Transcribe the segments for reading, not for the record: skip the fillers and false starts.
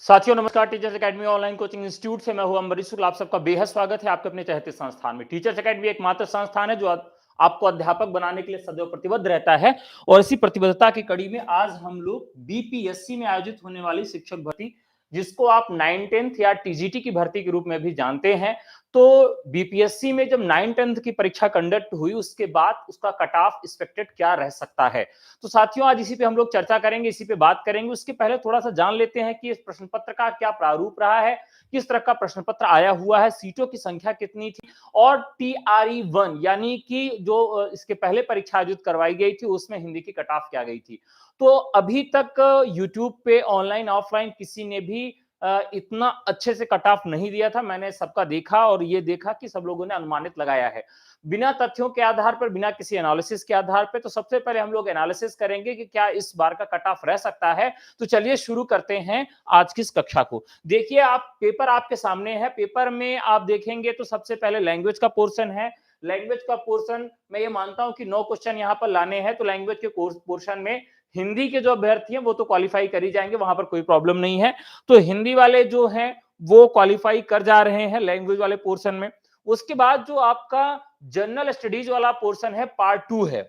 साथियों नमस्कार। Teachers academy online coaching institute से मैं हूं अम्बरीश शुक्ला। आप सबका बेहद स्वागत है आपके अपने चहेते संस्थान में। टीचर्स एकेडमी एकमात्र संस्थान है जो आपको अध्यापक बनाने के लिए सदैव प्रतिबद्ध रहता है। और इसी प्रतिबद्धता की कड़ी में आज हम लोग बीपीएससी में आयोजित होने वाली शिक्षक भर्ती, जिसको आप 9-10 या टीजीटी की भर्ती के रूप में भी जानते हैं। तो बीपीएससी में जब 9-10 की परीक्षा कंडक्ट हुई, उसके बाद उसका कट ऑफ एक्सपेक्टेड क्या रह सकता है। तो साथियों आज इसी पे हम लोग चर्चा करेंगे, इसी पे बात करेंगे। उसके पहले थोड़ा सा जान लेते हैं कि इस प्रश्न पत्र का क्या प्रारूप रहा है, किस तरह का प्रश्न पत्र आया हुआ है, सीटों की संख्या कितनी थी, और TRE-1 यानी कि जो इसके पहले परीक्षा आयोजित करवाई गई थी उसमें हिंदी की कट ऑफ क्या गई थी। तो अभी तक यूट्यूब पे ऑनलाइन ऑफलाइन किसी ने भी इतना अच्छे से कट ऑफ नहीं दिया था। मैंने सबका देखा और ये देखा कि सब लोगों ने अनुमानित लगाया है बिना तथ्यों के आधार पर, बिना किसी एनालिसिस के आधार पर। तो सबसे पहले हम लोग एनालिसिस करेंगे कि क्या इस बार का कट ऑफ रह सकता है। तो चलिए शुरू करते हैं आज की इस कक्षा को। देखिए, आप पेपर आपके सामने है। पेपर में आप देखेंगे तो सबसे पहले लैंग्वेज का पोर्शन है। लैंग्वेज का पोर्शन मैं ये मानता हूं कि 9 क्वेश्चन यहां पर लाने हैं। तो लैंग्वेज के पोर्शन में हिंदी के जो अभ्यर्थी हैं वो तो क्वालिफाई कर ही जाएंगे, वहां पर कोई प्रॉब्लम नहीं है। तो हिंदी वाले जो हैं वो क्वालिफाई कर जा रहे हैं लैंग्वेज वाले पोर्शन में। उसके बाद जो आपका जनरल स्टडीज वाला पोर्शन है, पार्ट 2 है।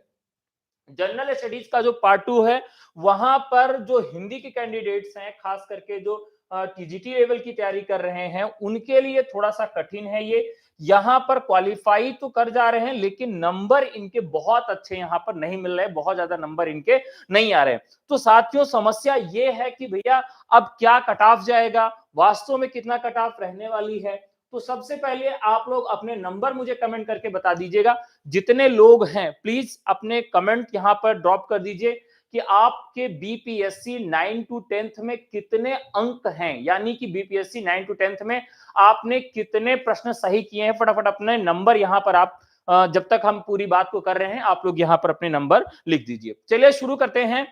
जनरल स्टडीज का जो पार्ट 2 है, वहां पर जो हिंदी के कैंडिडेट्स हैं, खास करके जो टीजीटी लेवल की तैयारी कर रहे हैं, उनके लिए थोड़ा सा कठिन है ये। यहां पर क्वालिफाई तो कर जा रहे हैं लेकिन नंबर इनके बहुत अच्छे यहां पर नहीं मिल रहे, बहुत ज्यादा नंबर इनके नहीं आ रहे। तो साथियों समस्या ये है कि भैया अब क्या कट ऑफ जाएगा, वास्तव में कितना कट ऑफ रहने वाली है। तो सबसे पहले आप लोग अपने नंबर मुझे कमेंट करके बता दीजिएगा। जितने लोग हैं प्लीज अपने कमेंट यहां पर ड्रॉप कर दीजिए कि आपके बीपीएससी 9 to 10th में कितने अंक हैं, यानी कि बीपीएससी 9 to 10th में आपने कितने प्रश्न सही किए हैं। फटाफट अपने नंबर यहां पर आप जब तक हम पूरी बात को कर रहे हैं आप लोग यहां पर अपने नंबर लिख दीजिए। चलिए शुरू करते हैं।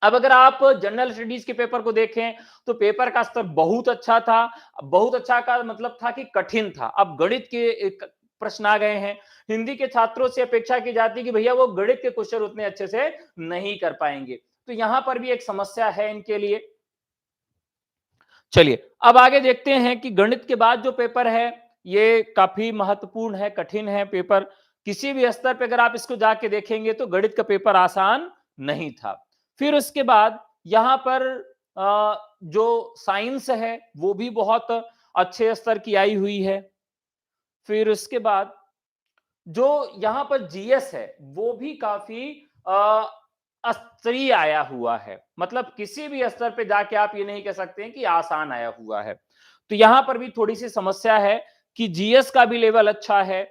अब अगर आप जनरल स्टडीज के पेपर को देखें तो पेपर का स्तर बहुत अच्छा था। बहुत अच्छा का मतलब था कि कठिन था। अब गणित के एक प्रश्न आ गए हैं। हिंदी के छात्रों से अपेक्षा की जाती है कि भैया वो गणित के क्वेश्चन उतने अच्छे से नहीं कर पाएंगे। तो यहां पर भी एक समस्या है इनके लिए। चलिए अब आगे देखते हैं कि गणित के बाद जो पेपर है ये काफी महत्वपूर्ण है, कठिन है पेपर। किसी भी स्तर पे अगर आप इसको जाके देखेंगे तो गणित का पेपर आसान नहीं था। फिर उसके बाद यहां पर जो साइंस है वो भी बहुत अच्छे स्तर की आई हुई है। फिर उसके बाद जो यहां पर जीएस है वो भी काफी स्तरीय आया हुआ है। मतलब किसी भी स्तर पे जाके आप ये नहीं कह सकते हैं कि आसान आया हुआ है। तो यहां पर भी थोड़ी सी समस्या है कि जीएस का भी लेवल अच्छा है।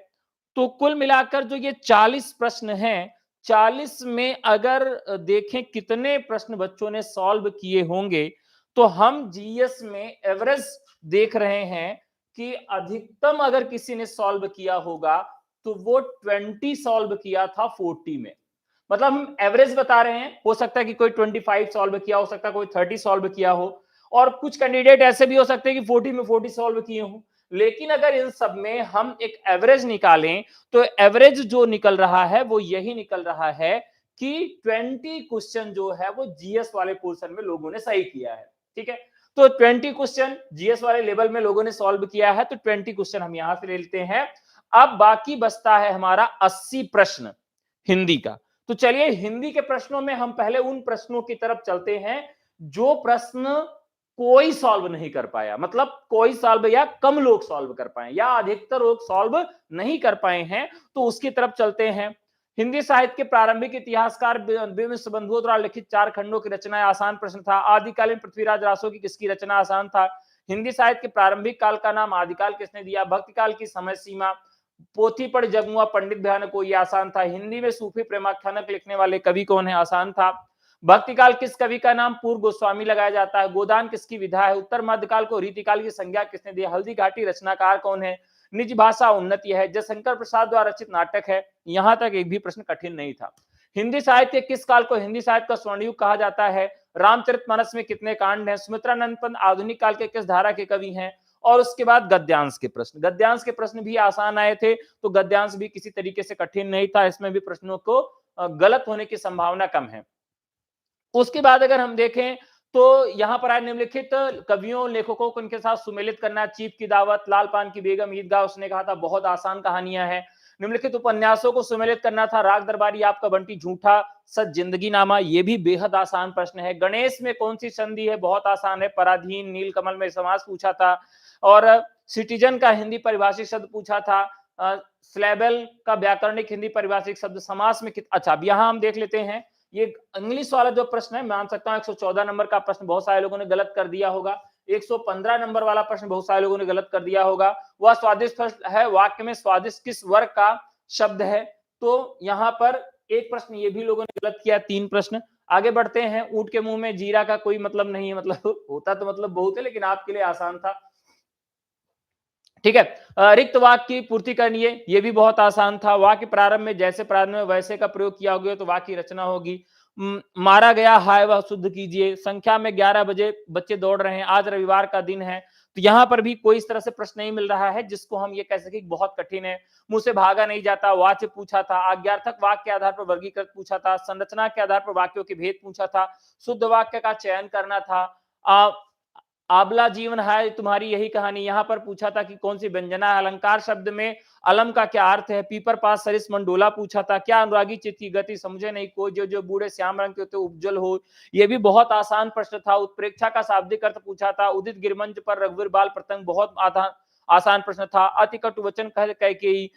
तो कुल मिलाकर जो ये 40 प्रश्न हैं, 40 में अगर देखें कितने प्रश्न बच्चों ने सॉल्व किए होंगे, तो हम जीएस में एवरेज देख रहे हैं कि अधिकतम अगर किसी ने सॉल्व किया होगा तो वो 20 सॉल्व किया था 40 में। मतलब हम एवरेज बता रहे हैं। हो सकता है कि कोई 25 सॉल्व किया, हो सकता है कोई 30 सॉल्व किया हो, और कुछ कैंडिडेट ऐसे भी हो सकते हैं कि 40 में 40 सॉल्व किए हो। लेकिन अगर इन सब में हम एक एवरेज निकालें तो एवरेज जो निकल रहा है वो यही निकल रहा है कि 20 क्वेश्चन जो है वो जीएस वाले पोर्शन में लोगों ने सही किया है। ठीक है, तो 20 क्वेश्चन जीएस वाले लेवल में लोगों ने सॉल्व किया है, तो 20 क्वेश्चन हम यहां से ले लेते हैं। अब बाकी बचता है हमारा 80 प्रश्न हिंदी का। तो चलिए हिंदी के प्रश्नों में हम पहले उन प्रश्नों की तरफ चलते हैं जो प्रश्न कोई सॉल्व नहीं कर पाया। मतलब कोई सॉल्व या कम लोग सॉल्व कर पाए या अधिकतर लोग सॉल्व नहीं कर पाए हैं, तो उसकी तरफ चलते हैं। हिंदी साहित्य के प्रारंभिक इतिहासकार बिम्स बंधुओं द्वारा लिखित 4 खंडों की रचना आसान प्रश्न था। आदिकालीन पृथ्वीराज रासो की किसकी रचना आसान था। हिंदी साहित्य के प्रारंभिक काल का नाम आदिकाल किसने दिया। भक्ति काल की समय सीमा। पोथी पढ़ जगुआ पंडित भयानक को, ये आसान था। हिंदी में सूफी प्रेमाख्यानक लिखने वाले कवि कौन है, आसान था। भक्तिकाल किस कवि का नाम पूर्व गोस्वामी लगाया जाता है। गोदान किसकी विधा है। उत्तर मध्यकाल को रीतिकाल की संज्ञा किसने दी। हल्दी घाटी रचनाकार कौन है। निज भाषा उन्नति है। जयशंकर प्रसाद द्वारा रचित नाटक है। यहां तक एक भी प्रश्न कठिन नहीं था। हिंदी साहित्य किस काल को हिंदी साहित्य का स्वर्णयुग कहा जाता है। रामचरितमानस में कितने कांड हैं। सुमित्रानंद पंत आधुनिक काल के किस धारा के कवि हैं। और उसके बाद गद्यांश के प्रश्न। गद्यांश के प्रश्न भी आसान आए थे, तो गद्यांश भी किसी तरीके से कठिन नहीं था। इसमें भी प्रश्नों को गलत होने की संभावना कम है। उसके बाद अगर हम देखें तो यहाँ पर आए निम्नलिखित कवियों लेखकों को इनके साथ सुमेलित करना, चीफ की दावत, लाल पान की बेगम, ईदगाह, उसने कहा था बहुत आसान कहानियां हैं। निम्नलिखित उपन्यासों को सुमेलित करना था, राग दरबारी, आपका बंटी, झूठा सच, जिंदगी नामा, ये भी बेहद आसान प्रश्न है। गणेश में कौन सी संधि है, बहुत आसान है, पराधीन। नीलकमल में समास पूछा था, और सिटीजन का हिंदी परिभाषिक शब्द पूछा था, स्लेबल का व्याकरणिक हिंदी परिभाषिक शब्द, समास में अच्छा अब यहां हम देख लेते हैं, ये इंग्लिश वाला जो प्रश्न है, मान सकता हूं 114 नंबर का प्रश्न बहुत सारे लोगों ने गलत कर दिया होगा। 115 नंबर वाला प्रश्न बहुत सारे लोगों ने गलत कर दिया होगा। वह स्वादिष्ट है, वाक्य में स्वादिष्ट किस वर्ग का शब्द है? तो यहां पर एक प्रश्न ये भी लोगों ने गलत किया, 3 प्रश्न। आगे बढ़ते हैं, ऊंट के मुंह में जीरा का कोई मतलब नहीं है, मतलब होता तो मतलब बहुत है, लेकिन आपके लिए आसान था। ठीक है, रिक्त वाक्य की पूर्ति करनी है, ये भी बहुत आसान था। वाक्य प्रारंभ में जैसे प्रारंभ में वैसे का प्रयोग किया होगा तो वाक्य की रचना होगी। मारा गया हाय वह शुद्ध कीजिए, संख्या में 11 बजे बच्चे दौड़ रहे हैं, आज रविवार का दिन है। तो यहां पर भी कोई इस तरह से प्रश्न नहीं मिल रहा है जिसको हम ये कह सके बहुत कठिन है। मुंह से भागा नहीं जाता, वाच्य पूछा था, आज्ञार्थक वाक्य के आधार पर वर्गीकृत पूछा था, संरचना के आधार पर वाक्यों के भेद पूछा था, शुद्ध वाक्य का चयन करना था, आबला जीवन है तुम्हारी यही कहानी, यहां पर पूछा था कि कौन सी व्यंजना है, अलंकार शब्द में अलम का क्या अर्थ है, पीपर पास सरिस मंडोला पूछा था, क्या अनुरागी चित्त की गति समझे नहीं कोई, जो जो बूढ़े श्याम रंग के होते उज्जवल हो, ये भी बहुत आसान प्रश्न था। उत्प्रेक्षा का शाब्दिक अर्थ पूछा था, उदित गिरमंच पर रघुवीर बाल प्रतंग, बहुत आसान प्रश्न था। अति कटु वचन कह के ही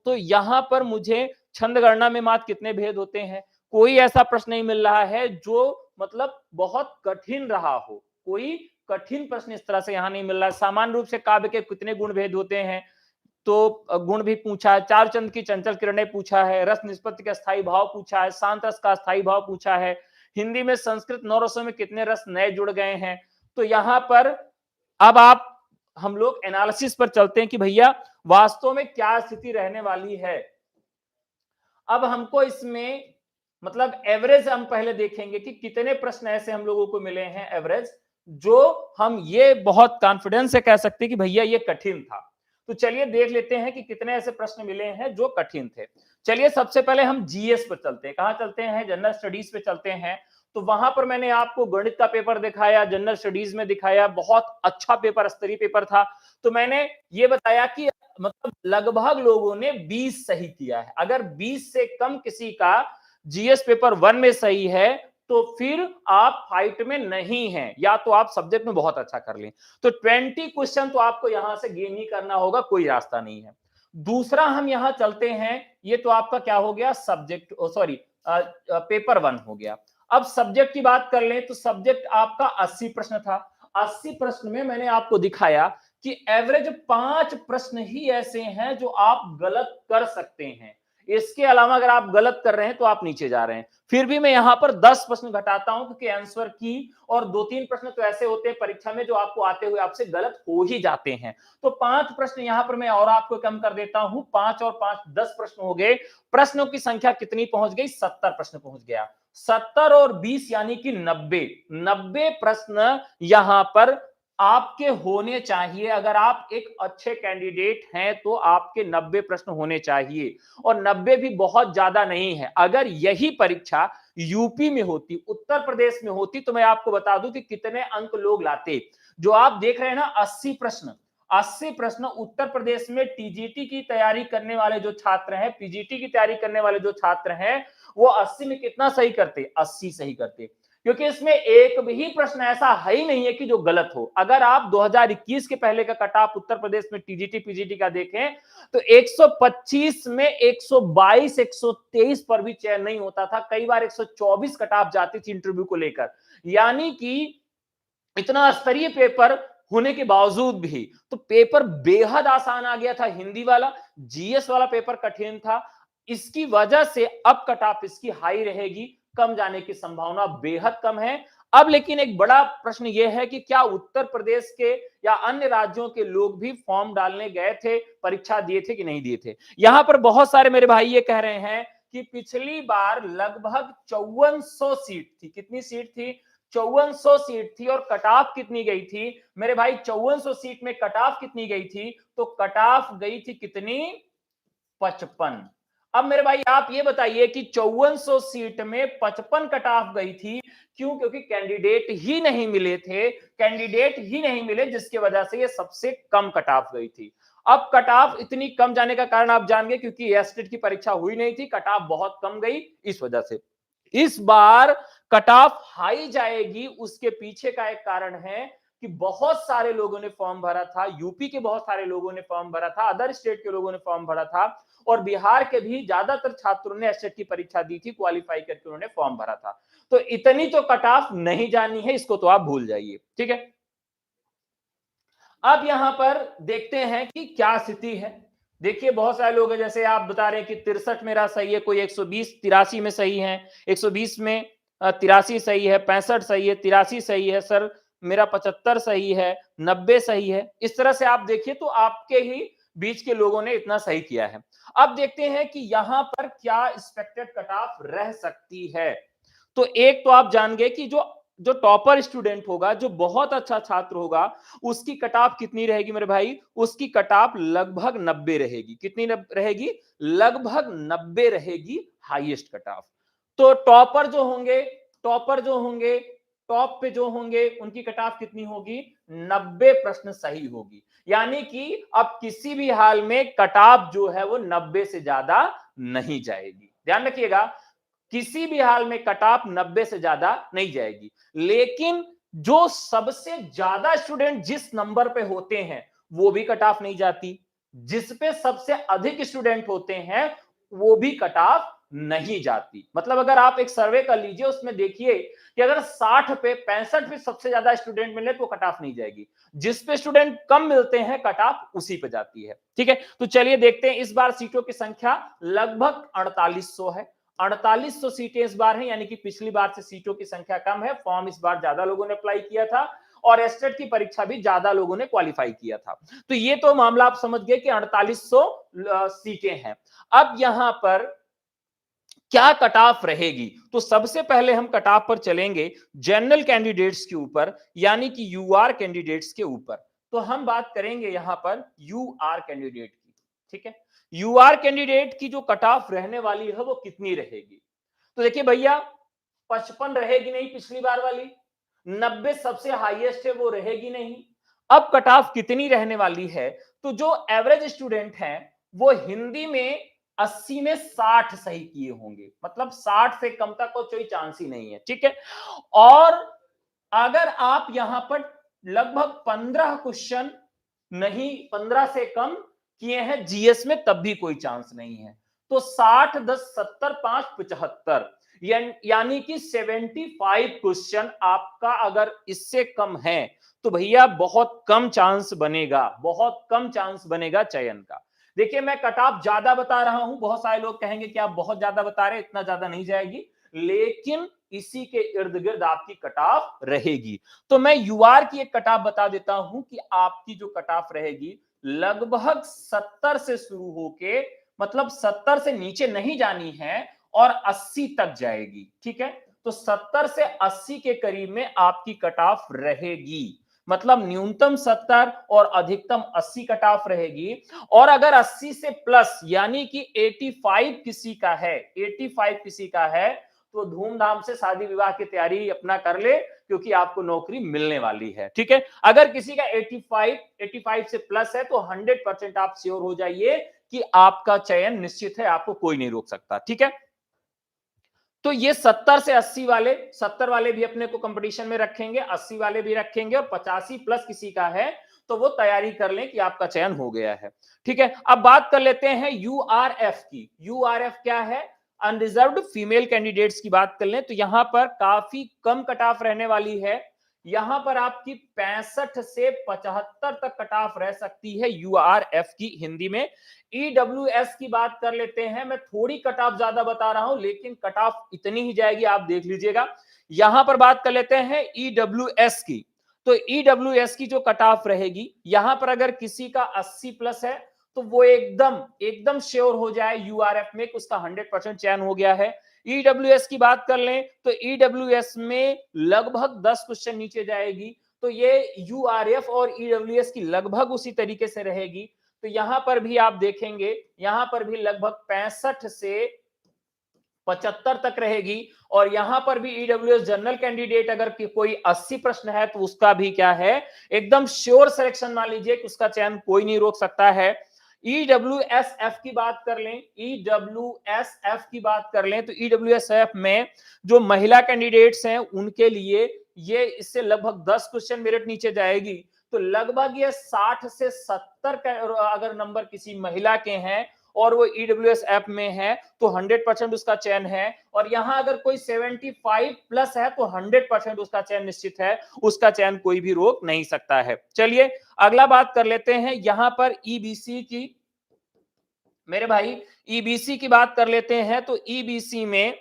तो यहां पर मुझे छंद गणना में मात्र कितने भेद होते हैं, कोई ऐसा प्रश्न नहीं मिल रहा है जो मतलब बहुत कठिन रहा हो, कोई कठिन प्रश्न इस तरह से यहां नहीं मिल रहा है। सामान्य रूप से काव्य के कितने गुण भेद होते हैं, तो गुण भी पूछा है। चारचंद की चंचल किरणें पूछा है, रस निष्पत्ति का स्थायी भाव पूछा है, शांत रस का स्थायी भाव पूछा है, हिंदी में संस्कृत 9 रसों में कितने रस नए जुड़ गए हैं। तो यहां पर अब आप हम लोग एनालिसिस पर चलते हैं कि भैया वास्तव में क्या स्थिति रहने वाली है। अब हमको इसमें मतलब एवरेज हम पहले देखेंगे कि कितने प्रश्न ऐसे हम लोगों को मिले हैं एवरेज, जो हम ये बहुत कॉन्फिडेंस से कह सकते हैं कि भैया ये कठिन था। तो चलिए देख लेते हैं कि कितने ऐसे प्रश्न मिले हैं जो कठिन थे। चलिए सबसे पहले हम जीएस पर चलते हैं, कहां चलते हैं, जनरल स्टडीज पे चलते हैं। तो वहां पर मैंने आपको गणित का पेपर दिखाया, जनरल स्टडीज में दिखाया, बहुत अच्छा पेपर, स्तरीय पेपर था। तो मैंने ये बताया कि मतलब लगभग लोगों ने 20 सही किया है। अगर 20 से कम किसी का जीएस पेपर 1 में सही है तो फिर आप फाइट में नहीं हैं, या तो आप सब्जेक्ट में बहुत अच्छा कर लें। तो 20 क्वेश्चन तो आपको यहां से गेन ही करना होगा, कोई रास्ता नहीं है। दूसरा हम यहां चलते हैं, ये तो आपका क्या हो गया, सब्जेक्ट सॉरी पेपर 1 हो गया। अब सब्जेक्ट की बात कर लें तो सब्जेक्ट आपका 80 प्रश्न था। 80 प्रश्न में मैंने आपको दिखाया कि एवरेज 5 प्रश्न ही ऐसे हैं जो आप गलत कर सकते हैं। इसके अलावा अगर आप गलत कर रहे हैं तो आप नीचे जा रहे हैं। फिर भी मैं यहां पर 10 प्रश्न घटाता हूं क्योंकि आंसर की और 2-3 प्रश्न तो ऐसे होते हैं परीक्षा में जो आपको आते हुए आपसे गलत हो ही जाते हैं। तो 5 प्रश्न यहां पर मैं और आपको कम कर देता हूं, 5 और 5 10 प्रश्न हो गए। प्रश्नों की संख्या कितनी पहुंच गई, 70 प्रश्न पहुंच गया। 70 और 20 यानी कि 90 प्रश्न यहां पर आपके होने चाहिए। अगर आप एक अच्छे कैंडिडेट हैं तो आपके 90 प्रश्न होने चाहिए, और 90 भी बहुत ज्यादा नहीं है। अगर यही परीक्षा यूपी में होती, उत्तर प्रदेश में होती, तो मैं आपको बता दूं कि कितने अंक लोग लाते। जो आप देख रहे हैं ना 80 प्रश्न, 80 प्रश्न उत्तर प्रदेश में टीजीटी की तैयारी करने वाले जो छात्र हैं, पीजीटी की तैयारी करने वाले जो छात्र हैं, वो 80 में कितना सही करते, 80 सही करते। क्योंकि इसमें एक भी प्रश्न ऐसा है ही नहीं है कि जो गलत हो। अगर आप 2021 के पहले का कट ऑफ उत्तर प्रदेश में टीजीटी पीजीटी का देखें तो 125 में 122 123 पर भी चयन नहीं होता था, कई बार 124 कट ऑफ जाती थी इंटरव्यू को लेकर। यानी कि इतना स्तरीय पेपर होने के बावजूद भी तो पेपर बेहद आसान आ गया था। हिंदी वाला, जीएस वाला पेपर कठिन था। इसकी वजह से अब कट ऑफ इसकी हाई रहेगी, कम जाने की संभावना बेहद कम है। अब लेकिन एक बड़ा प्रश्न यह है कि क्या उत्तर प्रदेश के या अन्य राज्यों के लोग भी फॉर्म डालने गए थे, परीक्षा दिए थे कि नहीं दिए थे। यहां पर बहुत सारे मेरे भाई ये कह रहे हैं कि पिछली बार लगभग 5400 सीट थी। कितनी सीट थी, 5400 सीट थी। और कट ऑफ कितनी गई थी मेरे भाई, 5400 सीट में कट ऑफ कितनी गई थी, तो कट ऑफ गई थी कितनी, 55। अब मेरे भाई आप ये बताइए कि 5400 सीट में 55 कट ऑफ गई थी, क्यों? क्योंकि कैंडिडेट ही नहीं मिले थे, कैंडिडेट ही नहीं मिले, जिसकी वजह से ये सबसे कम कट ऑफ गई थी। अब कट ऑफ इतनी कम जाने का कारण आप जान गए, क्योंकि एस्टेट की परीक्षा हुई नहीं थी, कट ऑफ बहुत कम गई इस वजह से। इस बार कट ऑफ हाई जाएगी, उसके पीछे का एक कारण है कि बहुत सारे लोगों ने फॉर्म भरा था, यूपी के बहुत सारे लोगों ने फॉर्म भरा था, अदर स्टेट के लोगों ने फॉर्म भरा था, और बिहार के भी ज्यादातर छात्रों ने एसएट की परीक्षा दी थी, क्वालिफाई करके उन्होंने फॉर्म भरा था। तो इतनी तो कट ऑफ नहीं जानी है, इसको तो आप भूल जाइए, ठीक है। अब यहां पर देखते हैं कि क्या स्थिति है। देखिए बहुत सारे लोग हैं, जैसे आप बता रहे हैं कि 63 मेरा सही है, कोई 120 83 में सही है, 120 में 83 सही है, 65 सही है, 83 सही है, सर मेरा 75 सही है, 90 सही है। इस तरह से आप देखिए तो आपके ही बीच के लोगों ने इतना सही किया है। अब देखते हैं कि यहां पर क्या एक्सपेक्टेड कट ऑफ रह सकती है। तो एक तो आप जान गए कि जो जो टॉपर स्टूडेंट होगा, जो बहुत अच्छा छात्र होगा, उसकी कट ऑफ कितनी रहेगी मेरे भाई? उसकी कट ऑफ लगभग 90 रहेगी। कितनी रहेगी? लगभग 90 रहेगी हाईएस्ट कट ऑफ। तो टॉपर जो होंगे, टॉप पे जो होंगे, उनकी कट ऑफ कितनी होगी? 90 प्रश्न सही होगी। यानी कि अब किसी भी हाल में कट ऑफ जो है वो 90 से ज्यादा नहीं जाएगी। ध्यान रखिएगा, किसी भी हाल में कट ऑफ 90 से ज्यादा नहीं जाएगी। लेकिन जो सबसे ज्यादा स्टूडेंट जिस नंबर पे होते हैं, वो भी कट ऑफ नहीं जाती। जिस पे सबसे अधिक स्टूडेंट होते हैं, वो भी कट ऑफ नहीं जाती। मतलब अगर आप एक सर्वे कर लीजिए, उसमें देखिए कि अगर 60 पे 65 पे सबसे ज्यादा स्टूडेंट मिले तो कट ऑफ नहीं जाएगी। जिस पे स्टूडेंट कम मिलते हैं, कट ऑफ उसी पे जाती है। ठीक है, तो चलिए देखते हैं। इस बार सीटों की संख्या लगभग 4800 है। 4800 सीटें इस बार हैं, यानी कि पिछली बार से सीटों की संख्या कम है। फॉर्म इस बार ज्यादा लोगों ने अप्लाई किया था, और एस्टेट की परीक्षा भी ज्यादा लोगों ने क्वालिफाई किया था। तो ये तो मामला आप समझ गए कि 4800 सीटें हैं। अब यहां पर क्या कट ऑफ रहेगी? तो सबसे पहले हम कट ऑफ पर चलेंगे जनरल कैंडिडेट्स के ऊपर, यानी कि यूआर कैंडिडेट्स के ऊपर। तो हम बात करेंगे यहां पर यूआर कैंडिडेट की। ठीक है, यूआर कैंडिडेट की जो कट ऑफ रहने वाली है वो कितनी रहेगी? तो देखिए भैया, 55 रहेगी नहीं पिछली बार वाली, 90 सबसे हाईएस्ट है वो रहेगी नहीं। अब कट ऑफ कितनी रहने वाली है? तो जो एवरेज स्टूडेंट हैं, वो हिंदी में 80 में 60 सही किए होंगे, मतलब 60 से कम तक को कोई चांस ही नहीं है। ठीक है, और अगर आप यहां पर लगभग 15 क्वेश्चन नहीं, 15 से कम किए हैं जीएस में, तब भी कोई चांस नहीं है। तो 60 10 70 5 75, यानी कि 75 क्वेश्चन आपका अगर इससे कम है, तो भैया बहुत कम चांस बनेगा, बहुत कम चांस बनेगा चयन का। देखिए मैं कट ऑफ ज्यादा बता रहा हूं, बहुत सारे लोग कहेंगे कि आप बहुत ज्यादा बता रहे हैं, इतना ज्यादा नहीं जाएगी, लेकिन इसी के इर्द गिर्द आपकी कट ऑफ रहेगी। तो मैं यूआर की एक कट ऑफ बता देता हूं कि आपकी जो कट ऑफ रहेगी लगभग 70 से शुरू होके, मतलब 70 से नीचे नहीं जानी है, और 80 तक जाएगी। ठीक है, तो 70 से 80 के करीब में आपकी कट ऑफ रहेगी, मतलब न्यूनतम 70 और अधिकतम 80 कट ऑफ रहेगी। और अगर 80 से प्लस यानी कि 85 किसी का है, 85 किसी का है, तो धूमधाम से शादी विवाह की तैयारी अपना कर ले, क्योंकि आपको नौकरी मिलने वाली है। ठीक है, अगर किसी का 85 से प्लस है, तो 100% आप श्योर हो जाइए कि आपका चयन निश्चित है, आपको कोई नहीं रोक सकता। ठीक है, तो ये 70 से 80 वाले, 70 वाले भी अपने को कंपटीशन में रखेंगे, 80 वाले भी रखेंगे, और 85 प्लस किसी का है तो वो तैयारी कर लें कि आपका चयन हो गया है। ठीक है, अब बात कर लेते हैं यूआरएफ की। यूआरएफ क्या है? अनरिजर्व्ड फीमेल कैंडिडेट्स की बात कर लें, तो यहां पर काफी कम कट ऑफ रहने वाली है। यहां पर आपकी 65 से 75 तक कट ऑफ रह सकती है यूआरएफ की हिंदी में। ईडब्ल्यूएस की बात कर लेते हैं, मैं थोड़ी कट ऑफ ज्यादा बता रहा हूं, लेकिन कट ऑफ इतनी ही जाएगी, आप देख लीजिएगा। यहां पर बात कर लेते हैं ईडब्ल्यूएस की। तो ईडब्ल्यूएस की जो कट ऑफ रहेगी, यहां पर अगर किसी का 80 प्लस है, तो वो एकदम एकदम श्योर हो जाए यूआरएफ में, उसका 100% चयन हो गया है। ईडब्ल्यूएस की बात कर लें, तो ईडब्ल्यूएस में लगभग 10 क्वेश्चन नीचे जाएगी, तो ये यूआरएफ और ईडब्ल्यूएस की लगभग उसी तरीके से रहेगी। तो यहां पर भी आप देखेंगे, यहां पर भी लगभग 65 से 75 तक रहेगी। और यहां पर भी ईडब्ल्यूएस जनरल कैंडिडेट अगर कोई 80 प्रश्न है तो उसका भी क्या है, एकदम श्योर सिलेक्शन मान लीजिए कि उसका चयन कोई नहीं रोक सकता है। ईडब्ल्यूएसएफ की बात कर लें, ईडब्ल्यूएसएफ की बात कर लें तो ईडब्ल्यूएसएफ में जो महिला कैंडिडेट्स हैं उनके लिए ये इससे लगभग 10 क्वेश्चन मेरिट नीचे जाएगी। तो लगभग ये 60 से 70 अगर नंबर किसी महिला के हैं और वो ईडब्ल्यूएस ऐप में है तो 100% उसका चयन है। और यहां अगर कोई 75 प्लस है तो 100% उसका चयन निश्चित है, उसका चयन कोई भी रोक नहीं सकता है। चलिए अगला बात कर लेते हैं यहां पर ईबीसी की, मेरे भाई ईबीसी की बात कर लेते हैं। तो ईबीसी में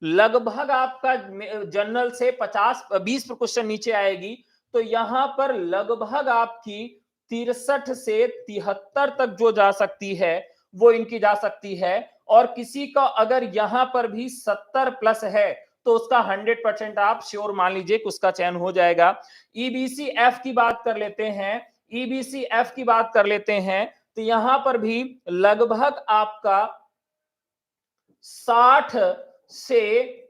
लगभग आपका जनरल से 20 क्वेश्चन नीचे आएगी। तो यहां पर लगभग आपकी 63 से 73 तक जो जा सकती है वो इनकी जा सकती है। और किसी का अगर यहां पर भी 70 प्लस है तो उसका 100% आप श्योर मान लीजिए कि उसका चयन हो जाएगा। ईबीसी एफ की बात कर लेते हैं, ईबीसी एफ की बात कर लेते हैं। तो यहां पर भी लगभग आपका 60 से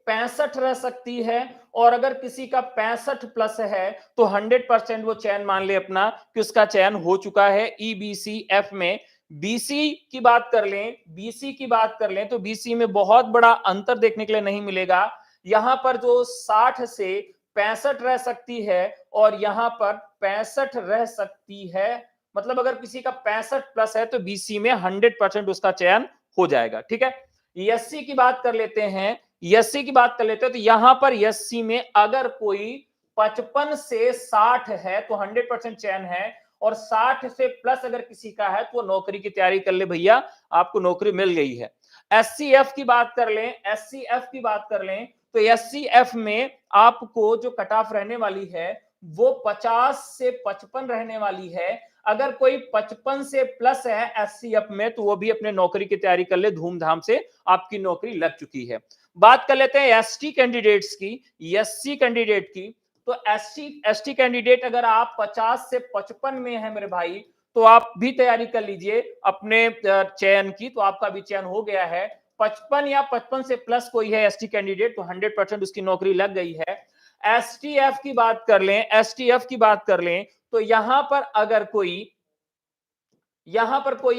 65 रह सकती है। और अगर किसी का 65 प्लस है तो 100% वो चयन मान ले अपना कि उसका चयन हो चुका है ईबीसी एफ में। बीसी की बात कर लें, बीसी की बात कर लें तो बीसी में बहुत बड़ा अंतर देखने के लिए नहीं मिलेगा। यहां पर जो 60 से 65 रह सकती है और यहां पर 65 रह सकती है, मतलब अगर किसी का 65 प्लस है तो बीसी में 100% उसका चयन हो जाएगा। ठीक है, एससी की बात कर लेते हैं, एससी की बात कर लेते हैं। तो यहां पर एससी में अगर कोई 55 से 60 है तो 100% चयन है। और 60 से प्लस अगर किसी का है तो नौकरी की तैयारी कर ले भैया, आपको नौकरी मिल गई है। एससीएफ की बात कर लें, एससीएफ की बात कर लें तो एससीएफ में आपको जो कट ऑफ रहने वाली है वो 50 से 55 रहने वाली है। अगर कोई 55 से प्लस है एससीएफ में तो वो भी अपने नौकरी की तैयारी कर ले, धूमधाम से आपकी नौकरी लग चुकी है। बात कर लेते हैं एसटी कैंडिडेट्स की, एससी कैंडिडेट की। तो एसटी कैंडिडेट अगर आप 50 से 55 में है मेरे भाई तो आप भी तैयारी कर लीजिए अपने चयन की, तो आपका भी चयन हो गया है। 55 या 55 से प्लस कोई है एसटी कैंडिडेट तो 100% उसकी नौकरी लग गई है। एसटीएफ की बात कर लें, एसटीएफ की बात कर लें तो यहां पर अगर कोई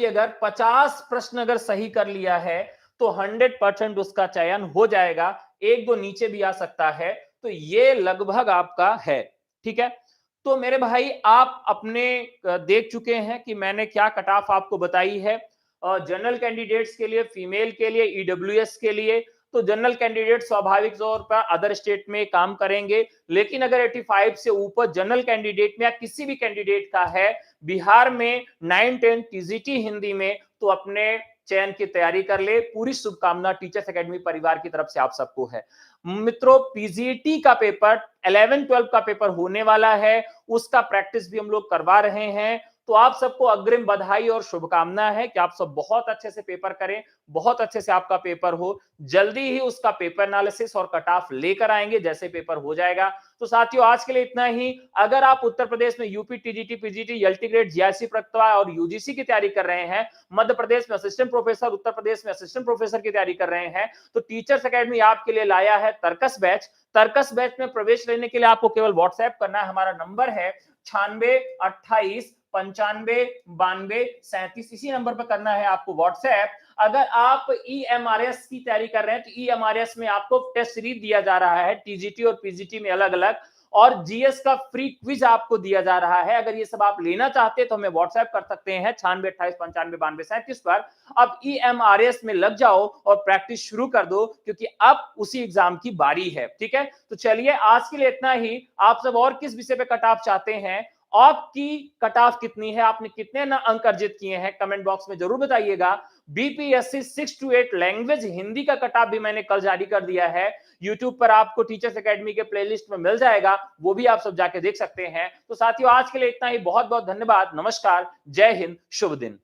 अगर 50 प्रश्न अगर सही कर लिया है तो 100% उसका चयन हो जाएगा, एक दो नीचे भी आ सकता है। तो ये लगभग आपका है। ठीक है, तो मेरे भाई आप अपने देख चुके हैं कि मैंने क्या कट ऑफ आपको बताई है जनरल कैंडिडेट्स के लिए, फीमेल के लिए, ईडब्ल्यूएस के लिए। तो जनरल कैंडिडेट स्वाभाविक तौर पर अदर स्टेट में काम करेंगे, लेकिन अगर 85 से ऊपर जनरल कैंडिडेट में या किसी भी कैंडिडेट का है बिहार में 9-10 टीजीटी हिंदी में, तो अपने चयन की तैयारी कर ले। पूरी शुभकामना टीचर्स एकेडमी परिवार की तरफ से आप सबको है। मित्रों पीजीटी का पेपर 11-12 का पेपर होने वाला है, उसका प्रैक्टिस भी हम लोग करवा रहे हैं। तो आप सबको अग्रिम बधाई और शुभकामना है कि आप सब बहुत अच्छे से पेपर करें, बहुत अच्छे से आपका पेपर हो। जल्दी ही उसका पेपर एनालिसिस और कट ऑफ लेकर आएंगे जैसे पेपर हो जाएगा। तो साथियों आज के लिए इतना ही। अगर आप उत्तर प्रदेश में UP TGT, PGT, LT grade, GIC प्रक्रिया और यूजीसी की तैयारी कर रहे हैं, मध्य प्रदेश में असिस्टेंट प्रोफेसर, उत्तर प्रदेश में असिस्टेंट प्रोफेसर की तैयारी कर रहे हैं, तो टीचर्स एकेडमी आपके लिए लाया है तर्कस बैच। तर्कस बैच में प्रवेश लेने के लिए आपको केवल व्हाट्सएप करना है। हमारा नंबर है 9628959237, इसी नंबर पर करना है आपको व्हाट्सएप। अगर आप ईएमआरएस की तैयारी कर रहे हैं तो ईएमआरएस में आपको टेस्ट सीरीज दिया जा रहा है, टीजीटी और पीजीटी में अलग अलग, और जीएस का फ्री क्विज आपको दिया जा रहा है। अगर ये सब आप लेना चाहते हैं तो हमें व्हाट्सएप कर सकते हैं 9628959237 पर। अब ईएमआरएस में लग जाओ और प्रैक्टिस शुरू कर दो, क्योंकि अब उसी एग्जाम की बारी है। ठीक है, तो चलिए आज के लिए इतना ही। आप सब और किस विषय पे कट ऑफ चाहते हैं, आपकी कट ऑफ कितनी है, आपने कितने अंक अर्जित किए हैं, कमेंट बॉक्स में जरूर बताइएगा। बीपीएससी 6 to 8 लैंग्वेज हिंदी का कट ऑफ भी मैंने कल जारी कर दिया है, यूट्यूब पर आपको टीचर्स एकेडमी के प्लेलिस्ट में मिल जाएगा, वो भी आप सब जाके देख सकते हैं। तो साथियों आज के लिए इतना ही, बहुत बहुत धन्यवाद, नमस्कार, जय हिंद, शुभ दिन।